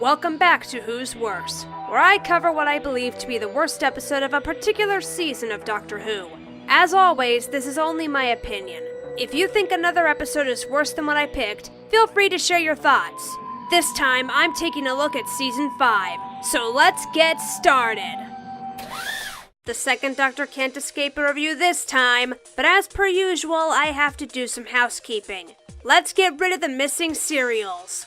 Welcome back to Who's Worse, where I cover what I believe to be the worst episode of a particular season of Doctor Who. As always, this is only my opinion. If you think another episode is worse than what I picked, feel free to share your thoughts. This time, I'm taking a look at Season 5, so let's get started! The second Doctor can't escape a review this time, but as per usual, I have to do some housekeeping. Let's get rid of the missing serials.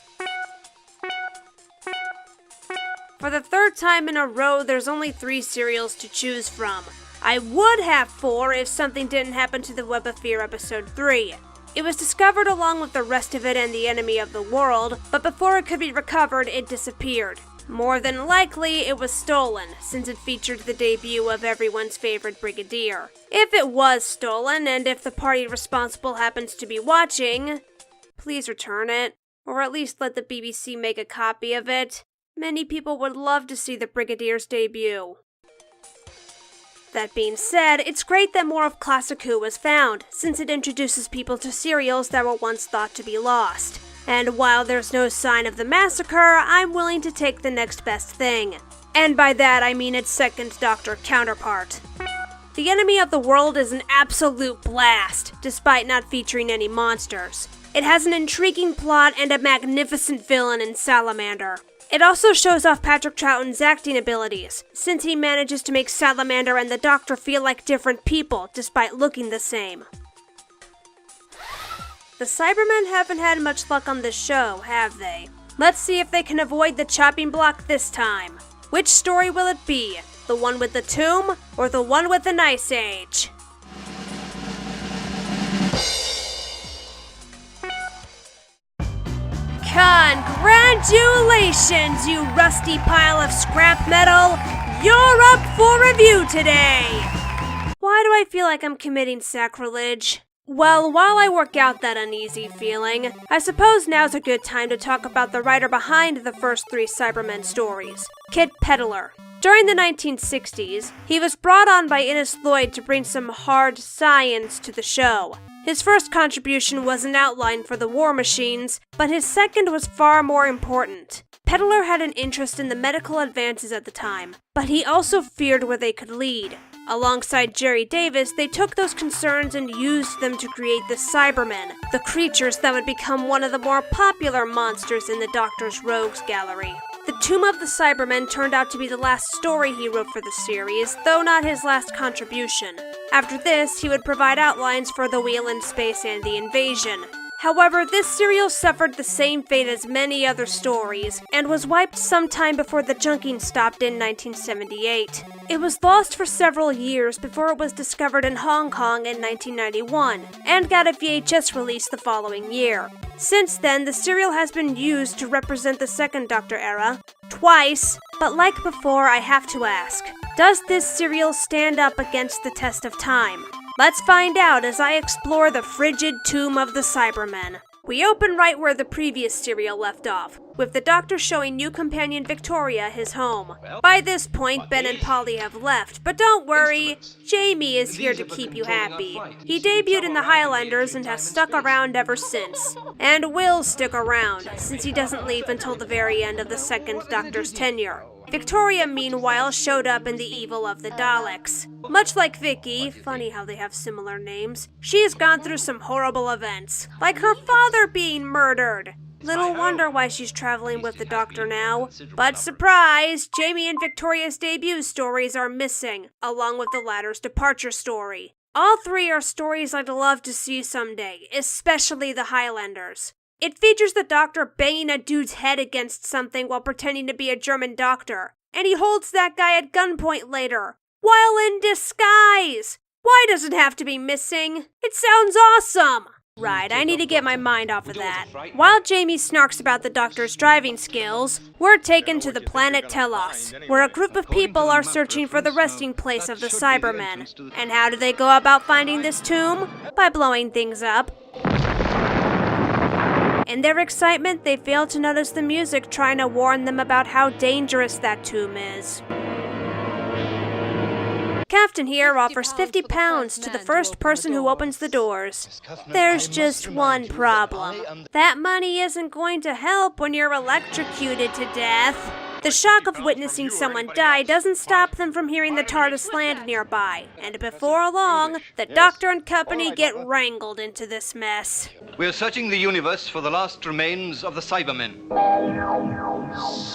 For the third time in a row, there's only 3 serials to choose from. I would have 4 if something didn't happen to the Web of Fear episode 3. It was discovered along with the rest of it and the enemy of the world, but before it could be recovered, it disappeared. More than likely, it was stolen, since it featured the debut of everyone's favorite Brigadier. If it was stolen, and if the party responsible happens to be watching, please return it, or at least let the BBC make a copy of it. Many people would love to see the Brigadier's debut. That being said, it's great that more of Classic Who was found, since it introduces people to serials that were once thought to be lost. And while there's no sign of the massacre, I'm willing to take the next best thing. And by that I mean its second Doctor counterpart. The enemy of the world is an absolute blast, despite not featuring any monsters. It has an intriguing plot and a magnificent villain in Salamander. It also shows off Patrick Troughton's acting abilities, since he manages to make Salamander and the Doctor feel like different people, despite looking the same. The Cybermen haven't had much luck on this show, have they? Let's see if they can avoid the chopping block this time. Which story will it be? The one with the tomb, or the one with the Ice Age? Congratulations, you rusty pile of scrap metal! You're up for review today! Why do I feel like I'm committing sacrilege? Well, while I work out that uneasy feeling, I suppose now's a good time to talk about the writer behind the first 3 Cybermen stories, Kit Pedler. During the 1960s, he was brought on by Innes Lloyd to bring some hard science to the show. His first contribution was an outline for the War Machines, but his second was far more important. Pedler had an interest in the medical advances at the time, but he also feared where they could lead. Alongside Jerry Davis, they took those concerns and used them to create the Cybermen, the creatures that would become one of the more popular monsters in the Doctor's Rogues Gallery. The Tomb of the Cybermen turned out to be the last story he wrote for the series, though not his last contribution. After this, he would provide outlines for The Wheel in Space and The Invasion. However, this serial suffered the same fate as many other stories, and was wiped sometime before the junking stopped in 1978. It was lost for several years before it was discovered in Hong Kong in 1991, and got a VHS release the following year. Since then, the serial has been used to represent the second Doctor era, twice, but like before, I have to ask, does this serial stand up against the test of time? Let's find out as I explore the frigid tomb of the Cybermen. We open right where the previous serial left off, with the Doctor showing new companion Victoria his home. By this point, Ben and Polly have left, but don't worry, Jamie is here to keep you happy. He debuted in the Highlanders and has stuck around ever since, and will stick around, since he doesn't leave until the very end of the second Doctor's tenure. Victoria, meanwhile, showed up in The Evil of the Daleks. Much like Vicky, funny how they have similar names, she has gone through some horrible events, like her father being murdered. Little wonder why she's traveling with the Doctor now. But surprise, Jamie and Victoria's debut stories are missing, along with the latter's departure story. All 3 are stories I'd love to see someday, especially the Highlanders. It features the Doctor banging a dude's head against something while pretending to be a German doctor, and he holds that guy at gunpoint later, while in disguise! Why does it have to be missing? It sounds awesome! Right, I need to get my mind off of that. While Jamie snarks about the Doctor's driving skills, we're taken to the planet Telos, where a group of people are searching for the resting place of the Cybermen. And how do they go about finding this tomb? By blowing things up. In their excitement, they fail to notice the music trying to warn them about how dangerous that tomb is. Captain here offers 50 pounds to the first person who opens the doors. There's just one problem. That money isn't going to help when you're electrocuted to death. The shock of witnessing someone die doesn't stop them from hearing the TARDIS land nearby, and before long, the Doctor and company get wrangled into this mess. We're searching the universe for the last remains of the Cybermen.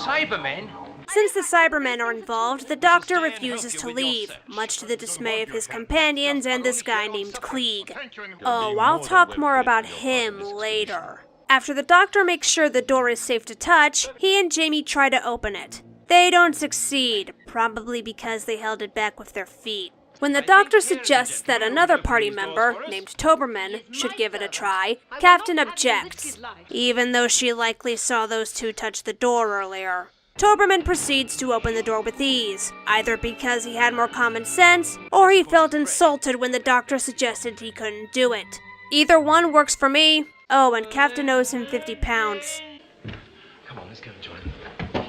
Cybermen? Since the Cybermen are involved, the Doctor refuses to leave, much to the dismay of his companions and this guy named Klieg. Oh, I'll talk more about him later. After the Doctor makes sure the door is safe to touch, he and Jamie try to open it. They don't succeed, probably because they held it back with their feet. When the Doctor suggests that another party member, named Toberman, should give it a try, Captain objects, even though she likely saw those two touch the door earlier. Toberman proceeds to open the door with ease, either because he had more common sense, or he felt insulted when the Doctor suggested he couldn't do it. Either one works for me. Oh, and Captain owes him 50 pounds. Come on, let's go and join them.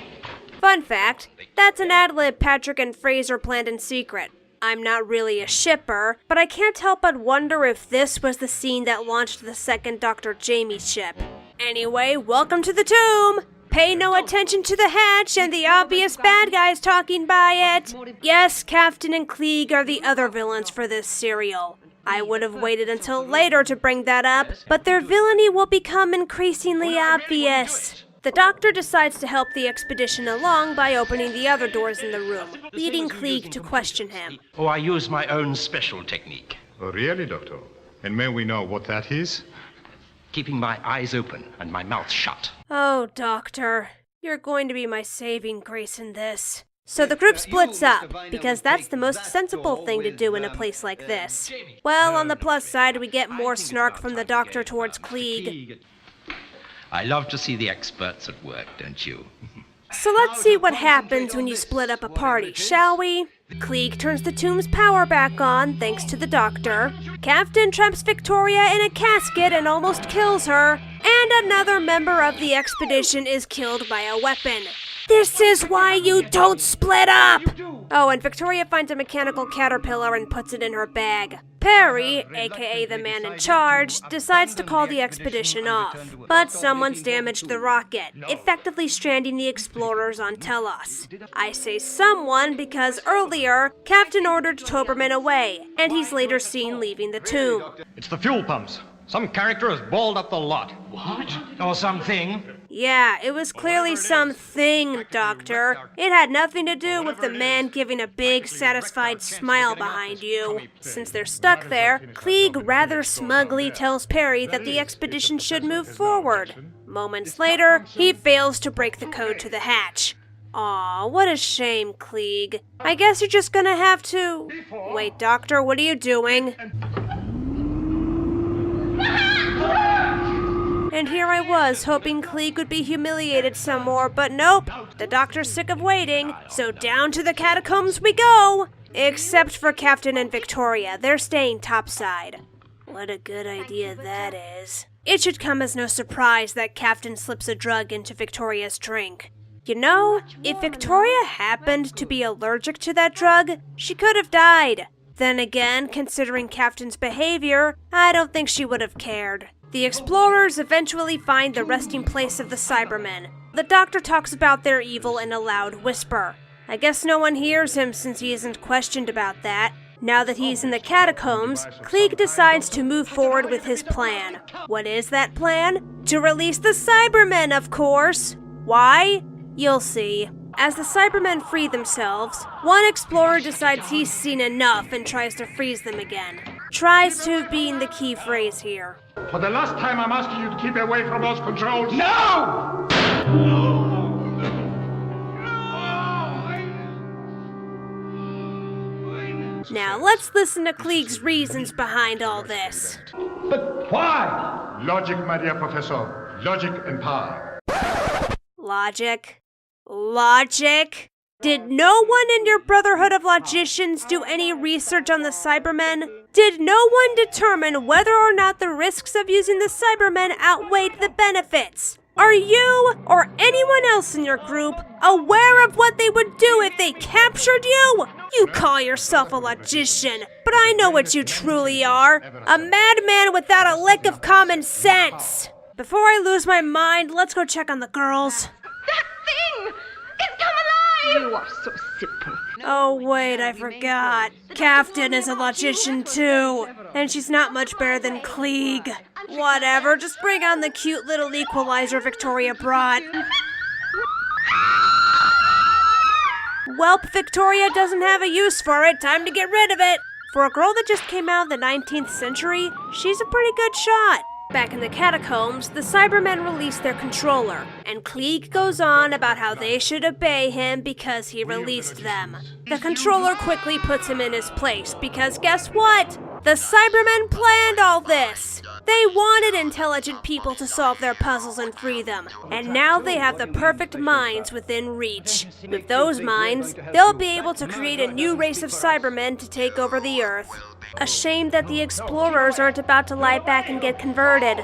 Fun fact, that's an ad-lib Patrick and Fraser planned in secret. I'm not really a shipper, but I can't help but wonder if this was the scene that launched the second Dr. Jamie ship. Anyway, welcome to the tomb! Pay no attention to the hatch and the obvious bad guys talking by it. Yes, Captain and Klieg are the other villains for this serial. I would have waited until later to bring that up, but their villainy will become increasingly obvious. The Doctor decides to help the expedition along by opening the other doors in the room, leading Klieg to question him. Oh, I use my own special technique. Oh, really, Doctor? And may we know what that is? Keeping my eyes open and my mouth shut. Oh, Doctor, you're going to be my saving grace in this. So the group splits up, because that's the most sensible thing to do in a place like this. Well, on the plus side, we get more snark from the Doctor towards Klieg. I love to see the experts at work, don't you? So let's see what happens when you split up a party, shall we? Klieg turns the tomb's power back on, thanks to the Doctor. Captain traps Victoria in a casket and almost kills her. And another member of the expedition is killed by a weapon. This is why you don't split up! Oh, and Victoria finds a mechanical caterpillar and puts it in her bag. Perry, aka the man in charge, decides to call the expedition off. But someone's damaged the rocket, effectively stranding the explorers on Telos. I say someone because earlier, Captain ordered Toberman away, and he's later seen leaving the tomb. It's the fuel pumps. Some character has balled up the lot. What? Or something? Yeah, it was clearly something, Doctor. It had nothing to do with the man giving a big, satisfied smile behind you. Since they're stuck there, Klieg rather smugly tells Perry that the expedition should move forward. Moments later, he fails to break the code to the hatch. Aw, what a shame, Klieg. I guess you're just gonna have to... Wait, Doctor, what are you doing? And here I was, hoping Klieg would be humiliated some more, but nope. The Doctor's sick of waiting, so down to the catacombs we go! Except for Captain and Victoria, they're staying topside. What a good idea that is. It should come as no surprise that Captain slips a drug into Victoria's drink. You know, if Victoria happened to be allergic to that drug, she could have died. Then again, considering Captain's behavior, I don't think she would have cared. The explorers eventually find the resting place of the Cybermen. The Doctor talks about their evil in a loud whisper. I guess no one hears him since he isn't questioned about that. Now that he's in the catacombs, Klieg decides to move forward with his plan. What is that plan? To release the Cybermen, of course! Why? You'll see. As the Cybermen free themselves, one explorer decides he's seen enough and tries to freeze them again. Tries to being the key phrase here. For the last time, I'm asking you to keep away from those controls. No! Now let's listen to Klieg's reasons behind all this. But why? Logic, my dear Professor. Logic and power. Logic? Logic? Did no one in your Brotherhood of Logicians do any research on the Cybermen? Did no one determine whether or not the risks of using the Cybermen outweighed the benefits? Are you, or anyone else in your group, aware of what they would do if they captured you? You call yourself a logician, but I know what you truly are. A madman without a lick of common sense. Before I lose my mind, let's go check on the girls. That thing! It's come alive! You are so simple. Oh wait, I forgot. Captain is a logician too, and she's not much better than Klieg. Whatever, just bring on the cute little equalizer Victoria brought. Welp, Victoria doesn't have a use for it. Time to get rid of it. For a girl that just came out of the 19th century, she's a pretty good shot. Back in the catacombs, the Cybermen release their controller, and Klieg goes on about how they should obey him because he released them. The controller quickly puts him in his place because guess what? The Cybermen planned all this! They wanted intelligent people to solve their puzzles and free them, and now they have the perfect minds within reach. With those minds, they'll be able to create a new race of Cybermen to take over the Earth. A shame that the explorers aren't about to lie back and get converted.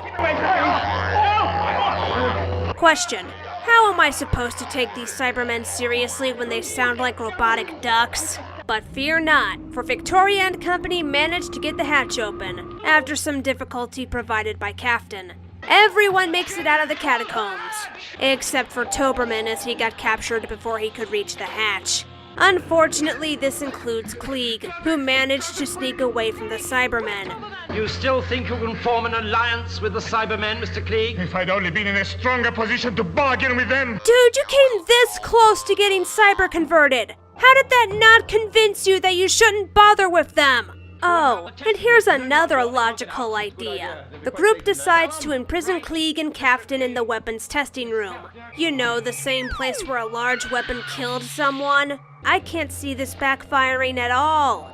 Question: how am I supposed to take these Cybermen seriously when they sound like robotic ducks? But fear not, for Victoria and company managed to get the hatch open, after some difficulty provided by Captain. Everyone makes it out of the catacombs, except for Toberman as he got captured before he could reach the hatch. Unfortunately, this includes Klieg, who managed to sneak away from the Cybermen. You still think you can form an alliance with the Cybermen, Mr. Klieg? If I'd only been in a stronger position to bargain with them. Dude, you came this close to getting cyber-converted! How did that not convince you that you shouldn't bother with them? Oh, and here's another logical idea. The group decides to imprison Klieg and Captain in the weapons testing room. You know, the same place where a large weapon killed someone. I can't see this backfiring at all.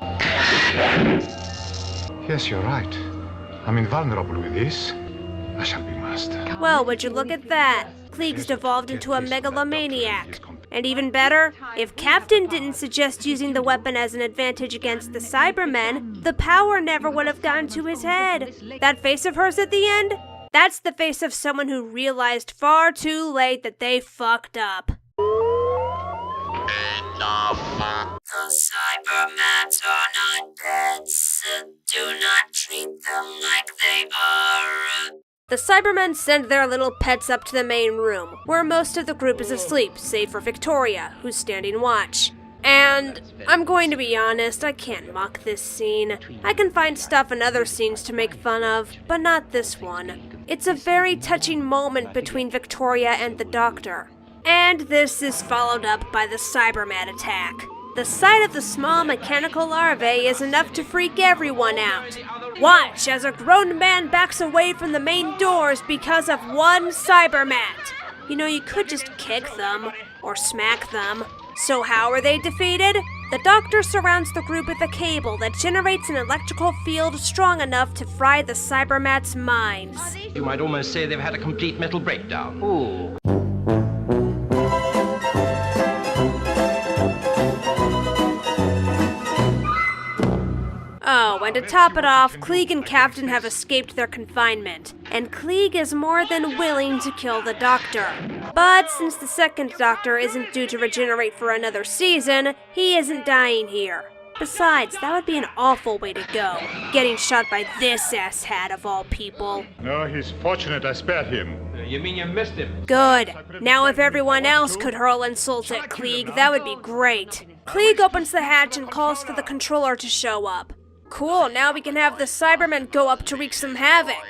Yes, you're right. I'm invulnerable with this. I shall be master. Well, would you look at that? Klieg's devolved into a megalomaniac. And even better, if Captain didn't suggest using the weapon as an advantage against the Cybermen, the power never would have gotten to his head. That face of hers at the end? That's the face of someone who realized far too late that they fucked up. The Cybermats are not pets. Do not treat them like they are. The Cybermen send their little pets up to the main room, where most of the group is asleep, save for Victoria, who's standing watch. And I'm going to be honest, I can't mock this scene. I can find stuff in other scenes to make fun of, but not this one. It's a very touching moment between Victoria and the Doctor. And this is followed up by the Cyberman attack. The sight of the small mechanical larvae is enough to freak everyone out. Watch as a grown man backs away from the main doors because of one Cybermat. You know, you could just kick them, or smack them. So how are they defeated? The Doctor surrounds the group with a cable that generates an electrical field strong enough to fry the Cybermats' minds. You might almost say they've had a complete mental breakdown. Ooh. Oh, and to top it off, Klieg and Captain have escaped their confinement, and Klieg is more than willing to kill the Doctor. But since the second Doctor isn't due to regenerate for another season, he isn't dying here. Besides, that would be an awful way to go, getting shot by this asshat of all people. No, he's fortunate I spared him. You mean you missed him? Good. Now if everyone else could hurl insults at Klieg, that would be great. Klieg opens the hatch and calls for the controller to show up. Cool, now we can have the Cybermen go up to wreak some havoc.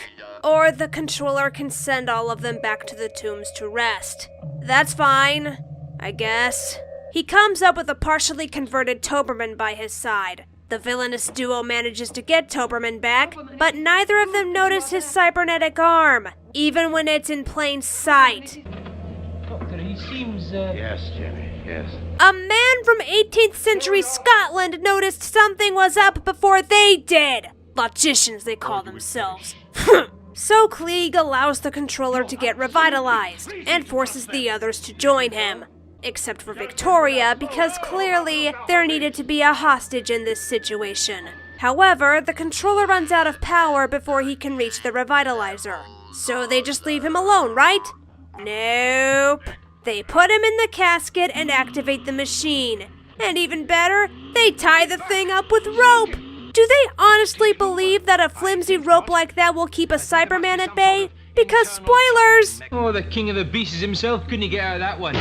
Or the controller can send all of them back to the tombs to rest. That's fine, I guess. He comes up with a partially converted Toberman by his side. The villainous duo manages to get Toberman back, but neither of them notice his cybernetic arm, even when it's in plain sight. Doctor, he seems, Yes, Jenny, yes. A man from 18th century Scotland noticed something was up before they did. Logicians, they call themselves. So Klieg allows the controller to get revitalized, and forces the others to join him. Except for Victoria, because clearly there needed to be a hostage in this situation. However, the controller runs out of power before he can reach the revitalizer. So they just leave him alone, right? Nope. They put him in the casket and activate the machine. And even better, they tie the thing up with rope. Do they honestly believe that a flimsy rope like that will keep a Cyberman at bay? Because spoilers! Oh, the king of the beasts himself couldn't get out of that one.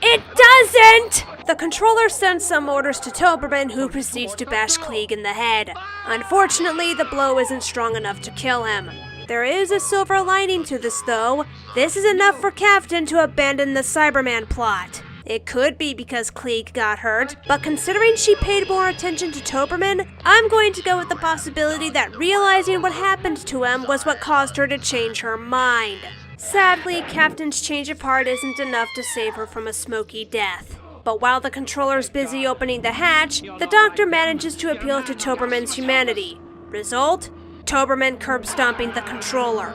It doesn't! The controller sends some orders to Toberman, who proceeds to bash Klieg in the head. Unfortunately, the blow isn't strong enough to kill him. There is a silver lining to this, though. This is enough for Captain to abandon the Cyberman plot. It could be because Klieg got hurt, but considering she paid more attention to Toberman, I'm going to go with the possibility that realizing what happened to him was what caused her to change her mind. Sadly, Captain's change of heart isn't enough to save her from a smoky death. But while the controller's busy opening the hatch, the Doctor manages to appeal to Toberman's humanity. Result? Toberman curb stomping the controller.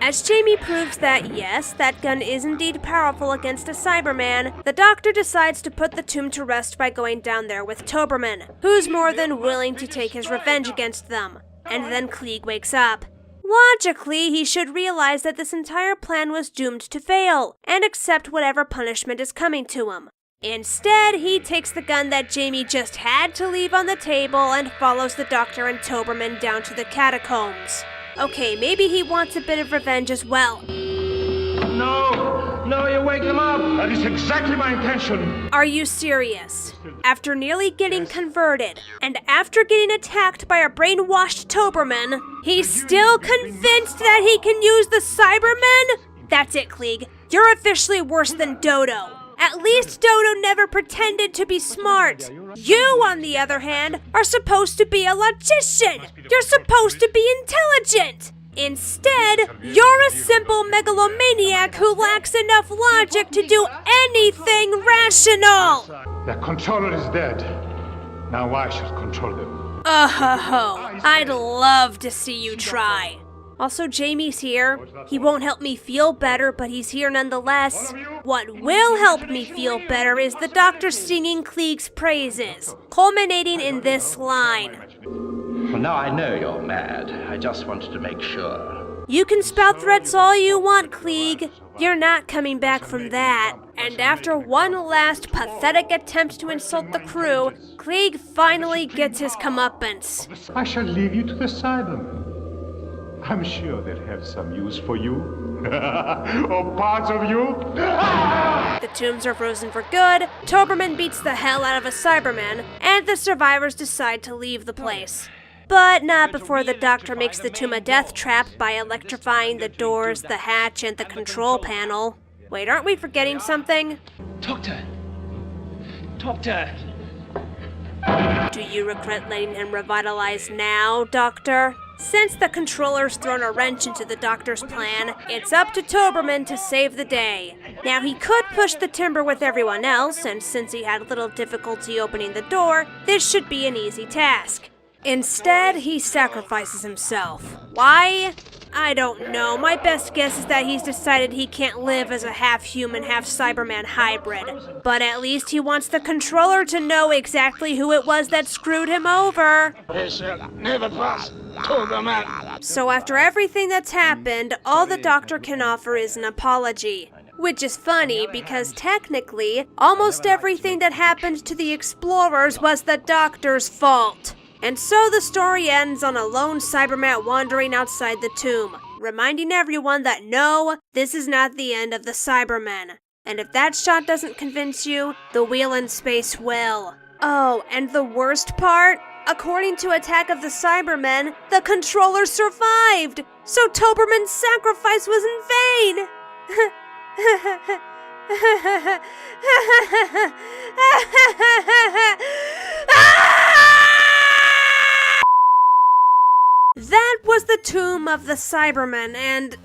As Jamie proves that, yes, that gun is indeed powerful against a Cyberman, the Doctor decides to put the tomb to rest by going down there with Toberman, who's more than willing to take his revenge against them. And then Klieg wakes up. Logically, he should realize that this entire plan was doomed to fail, and accept whatever punishment is coming to him. Instead, he takes the gun that Jamie just had to leave on the table and follows the Doctor and Toberman down to the catacombs. Okay, maybe he wants a bit of revenge as well. No, you wake them up. That is exactly my intention. Are you serious? After nearly getting converted, and after getting attacked by a brainwashed Toberman, he's still convinced that he can use the Cybermen? That's it, Klieg. You're officially worse than Dodo. At least Dodo never pretended to be smart. You, on the other hand, are supposed to be a logician. You're supposed to be intelligent. Instead, you're a simple megalomaniac who lacks enough logic to do anything rational. The controller is dead. Now I shall control them. I'd love to see you try. Also, Jamie's here. He won't help me feel better, but he's here nonetheless. What will help me feel better is the Doctor singing Klieg's praises, culminating in this line. Well, now I know you're mad. I just wanted to make sure. You can spout threats all you want, Klieg. You're not coming back from that. And after one last pathetic attempt to insult the crew, Klieg finally gets his comeuppance. I shall leave you to the Cybermen. I'm sure they'll have some use for you. Or parts of you. The tombs are frozen for good, Toberman beats the hell out of a Cyberman, and the survivors decide to leave the place. But not before the Doctor makes the tomb a death trap by electrifying the doors, the hatch, and the control panel. Wait, aren't we forgetting something? Doctor! Do you regret letting him revitalize now, Doctor? Since the controller's thrown a wrench into the Doctor's plan, it's up to Toberman to save the day. Now, he could push the timber with everyone else, and since he had little difficulty opening the door, this should be an easy task. Instead, he sacrifices himself. Why? I don't know. My best guess is that he's decided he can't live as a half-human, half-Cyberman hybrid. But at least he wants the controller to know exactly who it was that screwed him over. So after everything that's happened, all the Doctor can offer is an apology. Which is funny, because technically, almost everything that happened to the explorers was the Doctor's fault. And so the story ends on a lone Cyberman wandering outside the tomb, reminding everyone that no, this is not the end of the Cybermen. And if that shot doesn't convince you, the wheel in space will. Oh, and the worst part? According to Attack of the Cybermen, the controller survived! So Toberman's sacrifice was in vain! That was the tomb of the Cybermen, and...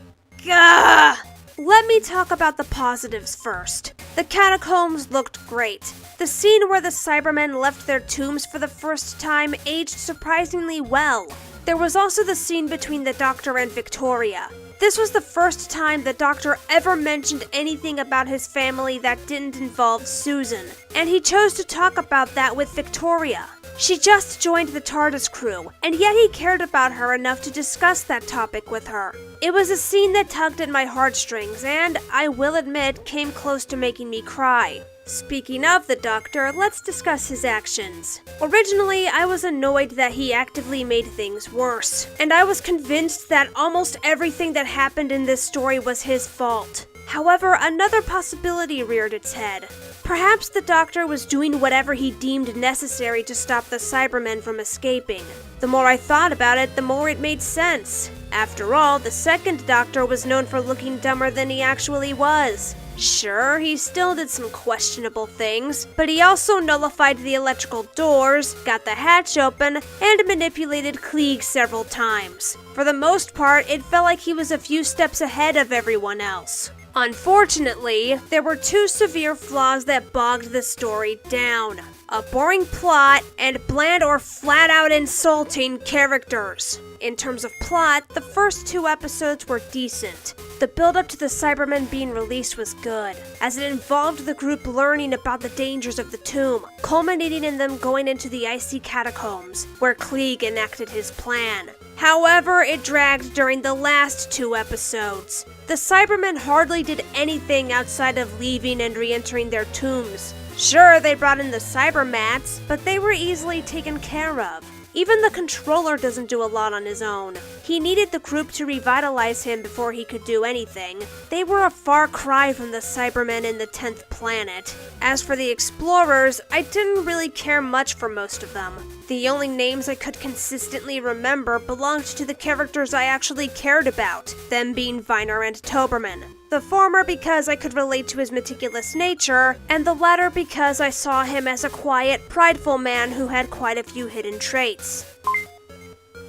Gah! Let me talk about the positives first. The catacombs looked great. The scene where the Cybermen left their tombs for the first time aged surprisingly well. There was also the scene between the Doctor and Victoria. This was the first time the Doctor ever mentioned anything about his family that didn't involve Susan, and he chose to talk about that with Victoria. She just joined the TARDIS crew, and yet he cared about her enough to discuss that topic with her. It was a scene that tugged at my heartstrings and, I will admit, came close to making me cry. Speaking of the Doctor, let's discuss his actions. Originally, I was annoyed that he actively made things worse, and I was convinced that almost everything that happened in this story was his fault. However, another possibility reared its head. Perhaps the Doctor was doing whatever he deemed necessary to stop the Cybermen from escaping. The more I thought about it, the more it made sense. After all, the second Doctor was known for looking dumber than he actually was. Sure, he still did some questionable things, but he also nullified the electrical doors, got the hatch open, and manipulated Klieg several times. For the most part, it felt like he was a few steps ahead of everyone else. Unfortunately, there were two severe flaws that bogged the story down. A boring plot and bland or flat-out insulting characters. In terms of plot, the first 2 episodes were decent. The build-up to the Cybermen being released was good, as it involved the group learning about the dangers of the tomb, culminating in them going into the icy catacombs, where Klieg enacted his plan. However, it dragged during the last 2 episodes. The Cybermen hardly did anything outside of leaving and re-entering their tombs. Sure, they brought in the Cybermats, but they were easily taken care of. Even the controller doesn't do a lot on his own. He needed the group to revitalize him before he could do anything. They were a far cry from the Cybermen in the 10th planet. As for the explorers, I didn't really care much for most of them. The only names I could consistently remember belonged to the characters I actually cared about, them being Viner and Toberman. The former because I could relate to his meticulous nature, and the latter because I saw him as a quiet, prideful man who had quite a few hidden traits.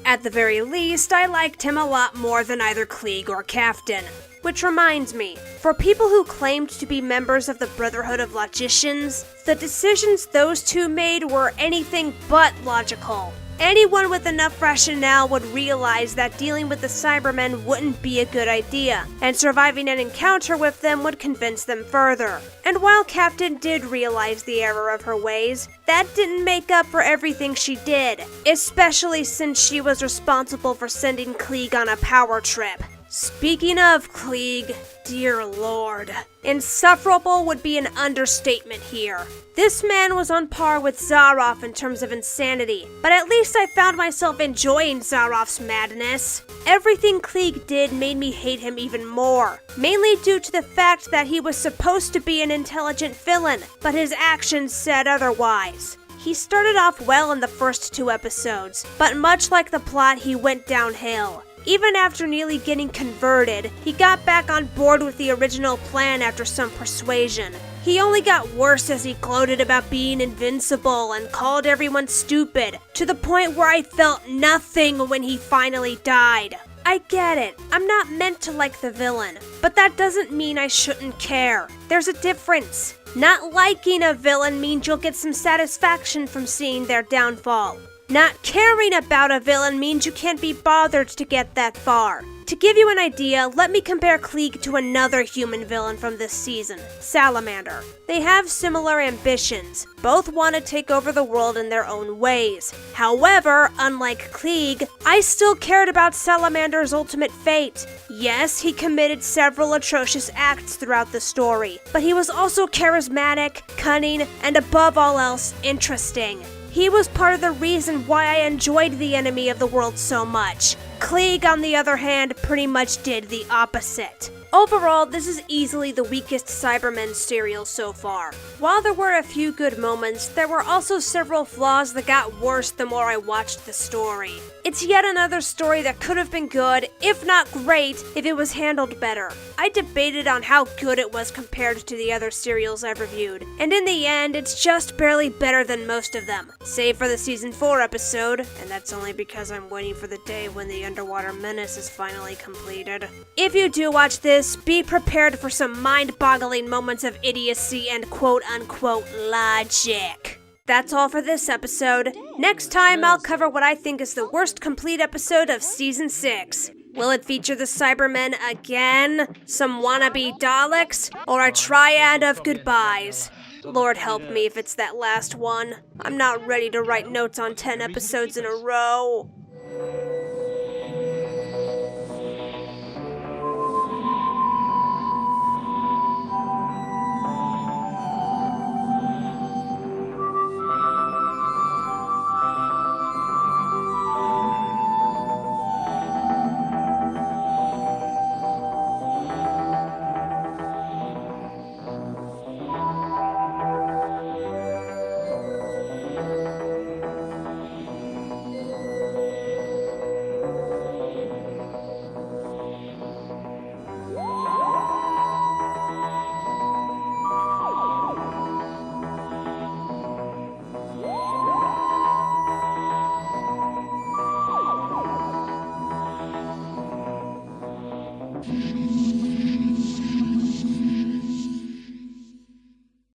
At the very least, I liked him a lot more than either Klieg or Kaftan. Which reminds me, for people who claimed to be members of the Brotherhood of Logicians, the decisions those two made were anything but logical. Anyone with enough rationale would realize that dealing with the Cybermen wouldn't be a good idea, and surviving an encounter with them would convince them further. And while Kaftan did realize the error of her ways, that didn't make up for everything she did, especially since she was responsible for sending Klieg on a power trip. Speaking of Klieg, dear lord, insufferable would be an understatement here. This man was on par with Zaroff in terms of insanity, but at least I found myself enjoying Zaroff's madness. Everything Klieg did made me hate him even more, mainly due to the fact that he was supposed to be an intelligent villain, but his actions said otherwise. He started off well in the first 2 episodes, but much like the plot, he went downhill. Even after nearly getting converted, he got back on board with the original plan after some persuasion. He only got worse as he gloated about being invincible and called everyone stupid, to the point where I felt nothing when he finally died. I get it, I'm not meant to like the villain, but that doesn't mean I shouldn't care. There's a difference. Not liking a villain means you'll get some satisfaction from seeing their downfall. Not caring about a villain means you can't be bothered to get that far. To give you an idea, let me compare Klieg to another human villain from this season, Salamander. They have similar ambitions. Both want to take over the world in their own ways. However, unlike Klieg, I still cared about Salamander's ultimate fate. Yes, he committed several atrocious acts throughout the story, but he was also charismatic, cunning, and above all else, interesting. He was part of the reason why I enjoyed the enemy of the world so much. Klieg, on the other hand, pretty much did the opposite. Overall, this is easily the weakest Cybermen serial so far. While there were a few good moments, there were also several flaws that got worse the more I watched the story. It's yet another story that could have been good, if not great, if it was handled better. I debated on how good it was compared to the other serials I've reviewed, and in the end, it's just barely better than most of them, save for the Season 4 episode, and that's only because I'm waiting for the day when the Underwater Menace is finally completed. If you do watch this, be prepared for some mind-boggling moments of idiocy and quote-unquote logic. That's all for this episode. Next time, I'll cover what I think is the worst complete episode of Season 6. Will it feature the Cybermen again, some wannabe Daleks, or a triad of goodbyes? Lord help me if it's that last one. I'm not ready to write notes on 10 episodes in a row.